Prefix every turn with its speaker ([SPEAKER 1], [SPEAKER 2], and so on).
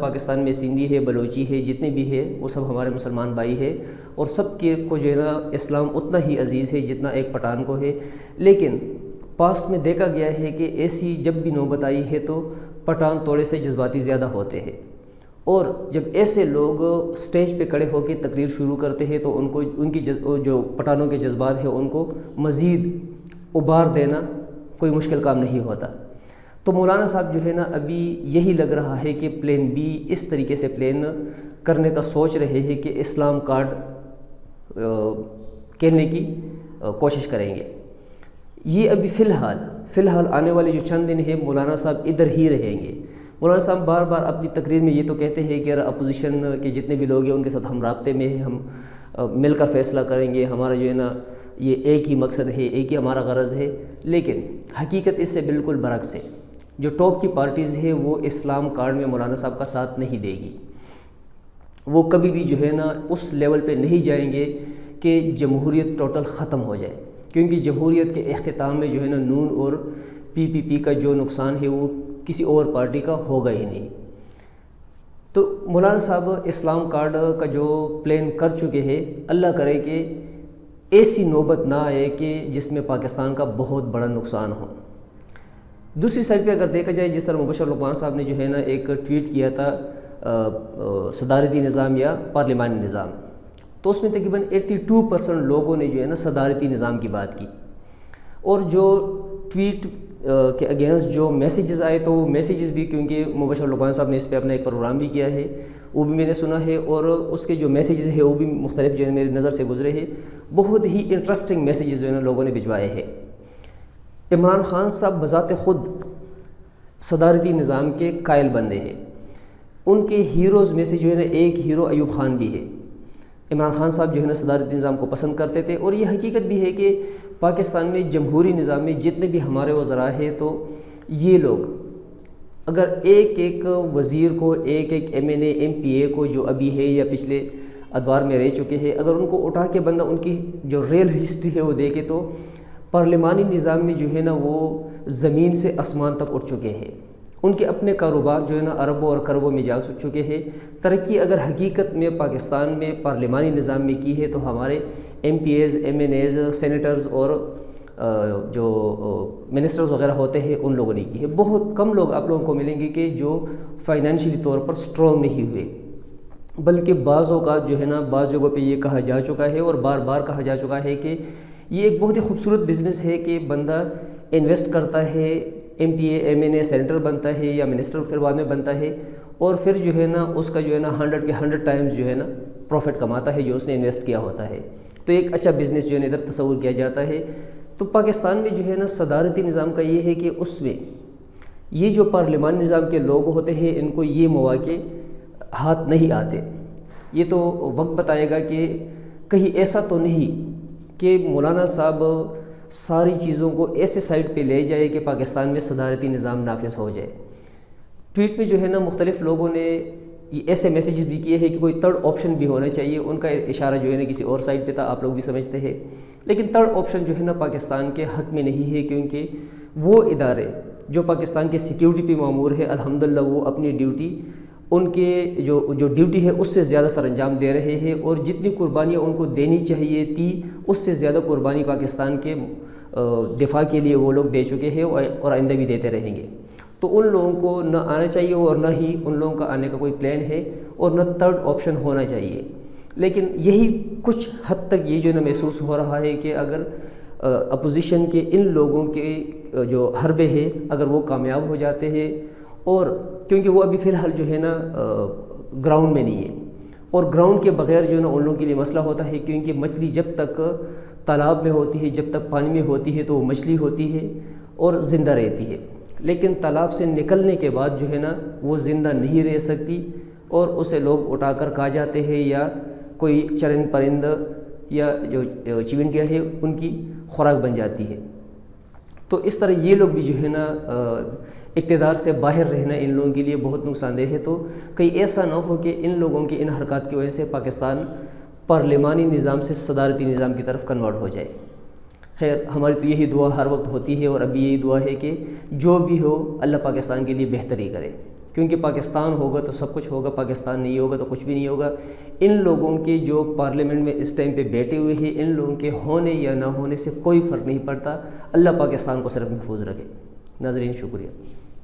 [SPEAKER 1] پاکستان میں سندھی ہے، بلوچی ہے، جتنے بھی ہے وہ سب ہمارے مسلمان بھائی ہے، اور سب کے کو جو ہے نا اسلام اتنا ہی عزیز ہے جتنا ایک پٹھان کو ہے۔ لیکن پاسٹ میں دیکھا گیا ہے کہ ایسی جب بھی نوبت آئی ہے تو پٹھان تھوڑے سے جذباتی زیادہ ہوتے ہیں، اور جب ایسے لوگ سٹیج پہ کھڑے ہو کے تقریر شروع کرتے ہیں تو ان کی جو پٹھانوں کے جذبات ہیں ان کو مزید ابھار دینا کوئی مشکل کام نہیں ہوتا۔ تو مولانا صاحب جو ہے نا ابھی یہی لگ رہا ہے کہ پلان بی اس طریقے سے پلان کرنے کا سوچ رہے ہیں کہ اسلام کارڈ کھیلنے کی کوشش کریں گے۔ یہ ابھی فی الحال آنے والے جو چند دن ہیں مولانا صاحب ادھر ہی رہیں گے۔ مولانا صاحب بار بار اپنی تقریر میں یہ تو کہتے ہیں کہ اپوزیشن کے جتنے بھی لوگ ہیں ان کے ساتھ ہم رابطے میں ہیں، ہم مل کر فیصلہ کریں گے، ہمارا جو ہے نا یہ ایک ہی مقصد ہے، ایک ہی ہمارا غرض ہے۔ لیکن حقیقت اس سے بالکل برعکس ہے۔ جو ٹاپ کی پارٹیز ہے وہ اسلام کارڈ میں مولانا صاحب کا ساتھ نہیں دے گی، وہ کبھی بھی جو ہے نا اس لیول پہ نہیں جائیں گے کہ جمہوریت ٹوٹل ختم ہو جائے، کیونکہ جمہوریت کے اختتام میں جو ہے نا نون اور پی پی پی کا جو نقصان ہے وہ کسی اور پارٹی کا ہوگا ہی نہیں۔ تو مولانا صاحب اسلام کارڈ کا جو پلان کر چکے ہیں، اللہ کرے کہ ایسی نوبت نہ آئے کہ جس میں پاکستان کا بہت بڑا نقصان ہو۔ دوسری سائڈ پہ اگر دیکھا جائے، جس طرح مبشر لقمان صاحب نے جو ہے نا ایک ٹویٹ کیا تھا صدارتی نظام یا پارلیمانی نظام، تو اس میں تقریباً 82% لوگوں نے جو ہے نا صدارتی نظام کی بات کی، اور جو ٹویٹ کے اگینسٹ جو میسیجز آئے تو وہ میسیجز بھی، کیونکہ مبشر لقمان صاحب نے اس پہ اپنا ایک پروگرام بھی کیا ہے، وہ بھی میں نے سنا ہے، اور اس کے جو میسیجز ہیں وہ بھی مختلف جو ہے میری نظر سے گزرے ہیں، بہت ہی انٹرسٹنگ میسیجز جو ہے نا لوگوں نے بھجوائے ہیں۔ عمران خان صاحب بذات خود صدارتی نظام کے قائل بندے ہیں، ان کے ہیروز میں سے جو ہے نا ایک ہیرو ایوب خان بھی ہے۔ عمران خان صاحب جو ہے نا صدارتی نظام کو پسند کرتے تھے، اور یہ حقیقت بھی ہے کہ پاکستان میں جمہوری نظام میں جتنے بھی ہمارے وزراء ہیں تو یہ لوگ اگر ایک ایک وزیر کو، ایک ایک M N A M P A کو جو ابھی ہے یا پچھلے ادوار میں رہ چکے ہیں، اگر ان کو اٹھا کے بندہ ان کی جو ریل ہسٹری ہے وہ دیکھے تو پارلیمانی نظام میں جو ہے نا وہ زمین سے آسمان تک اٹھ چکے ہیں، ان کے اپنے کاروبار جو ہے نا اربوں اور کروڑوں میں جا چکے ہیں۔ ترقی اگر حقیقت میں پاکستان میں پارلیمانی نظام میں کی ہے تو ہمارے M P As, M N As, senators اور جو منسٹرز وغیرہ ہوتے ہیں ان لوگوں نے کی ہے۔ بہت کم لوگ آپ لوگوں کو ملیں گے کہ جو فائنینشلی طور پر سٹرونگ نہیں ہوئے، بلکہ بعض اوقات جو ہے نا بعض جگہوں پہ یہ کہا جا چکا ہے اور بار بار کہا جا چکا ہے کہ یہ ایک بہت ہی خوبصورت بزنس ہے کہ بندہ انویسٹ کرتا ہے، ایم پی اے، ایم این اے، سینیٹر بنتا ہے یا منسٹر پھر بعد میں بنتا ہے، اور پھر جو ہے نا اس کا جو ہے نا 100 کے 100 ٹائمز جو ہے نا پروفٹ کماتا ہے جو اس نے انویسٹ کیا ہوتا ہے۔ تو ایک اچھا بزنس جو ہے نا ادھر تصور کیا جاتا ہے۔ تو پاکستان میں جو ہے نا صدارتی نظام کا یہ ہے کہ اس میں یہ جو پارلیمانی نظام کے لوگ ہوتے ہیں ان کو یہ مواقع ہاتھ نہیں آتے۔ یہ تو وقت بتائے گا کہ کہیں ایسا تو نہیں کہ مولانا صاحب ساری چیزوں کو ایسے سائڈ پہ لے جائے کہ پاکستان میں صدارتی نظام نافذ ہو جائے۔ ٹویٹ میں جو ہے نا مختلف لوگوں نے ایسے میسیجز بھی کیے ہیں کہ کوئی تھرڈ آپشن بھی ہونا چاہیے، ان کا اشارہ جو ہے نا کسی اور سائڈ پہ تھا، آپ لوگ بھی سمجھتے ہیں، لیکن تھرڈ آپشن جو ہے نا پاکستان کے حق میں نہیں ہے، کیونکہ وہ ادارے جو پاکستان کے سیکیورٹی پہ مامور ہے الحمدللہ وہ اپنی ڈیوٹی، ان کے جو ڈیوٹی ہے اس سے زیادہ سر انجام دے رہے ہیں، اور جتنی قربانیاں ان کو دینی چاہیے تھی اس سے زیادہ قربانی پاکستان کے دفاع کے لیے وہ لوگ دے چکے ہیں اور آئندہ بھی دیتے رہیں گے۔ تو ان لوگوں کو نہ آنا چاہیے اور نہ ہی ان لوگوں کا آنے کا کوئی پلان ہے، اور نہ تھرڈ آپشن ہونا چاہیے۔ لیکن یہی کچھ حد تک یہ جو نا محسوس ہو رہا ہے کہ اگر اپوزیشن کے ان لوگوں کے جو حربے ہیں اگر وہ کامیاب ہو جاتے ہیں، اور کیونکہ وہ ابھی فی الحال جو ہے نا گراؤنڈ میں نہیں ہے، اور گراؤنڈ کے بغیر جو ہے نا ان لوگوں کے لیے مسئلہ ہوتا ہے، کیونکہ مچھلی جب تک تالاب میں ہوتی ہے، جب تک پانی میں ہوتی ہے تو وہ مچھلی ہوتی ہے اور زندہ رہتی ہے، لیکن تالاب سے نکلنے کے بعد جو ہے نا وہ زندہ نہیں رہ سکتی، اور اسے لوگ اٹھا کر کھا جاتے ہیں، یا کوئی چرند پرند یا جو چیونٹیاں ہیں ان کی خوراک بن جاتی ہے۔ تو اس طرح یہ لوگ بھی جو ہے نا اقتدار سے باہر رہنا ان لوگوں کے لیے بہت نقصان دہ ہے۔ تو کہیں ایسا نہ ہو کہ ان لوگوں کے ان حرکات کی وجہ سے پاکستان پارلیمانی نظام سے صدارتی نظام کی طرف کنورٹ ہو جائے۔ خیر، ہماری تو یہی دعا ہر وقت ہوتی ہے، اور ابھی یہی دعا ہے کہ جو بھی ہو اللہ پاکستان کے لیے بہتری کرے، کیونکہ پاکستان ہوگا تو سب کچھ ہوگا، پاکستان نہیں ہوگا تو کچھ بھی نہیں ہوگا۔ ان لوگوں کی جو پارلیمنٹ میں اس ٹائم پہ بیٹھے ہوئے ہیں، ان لوگوں کے ہونے یا نہ ہونے سے کوئی فرق نہیں پڑتا۔ اللہ پاکستان کو صرف محفوظ رکھے۔ ناظرین شکریہ۔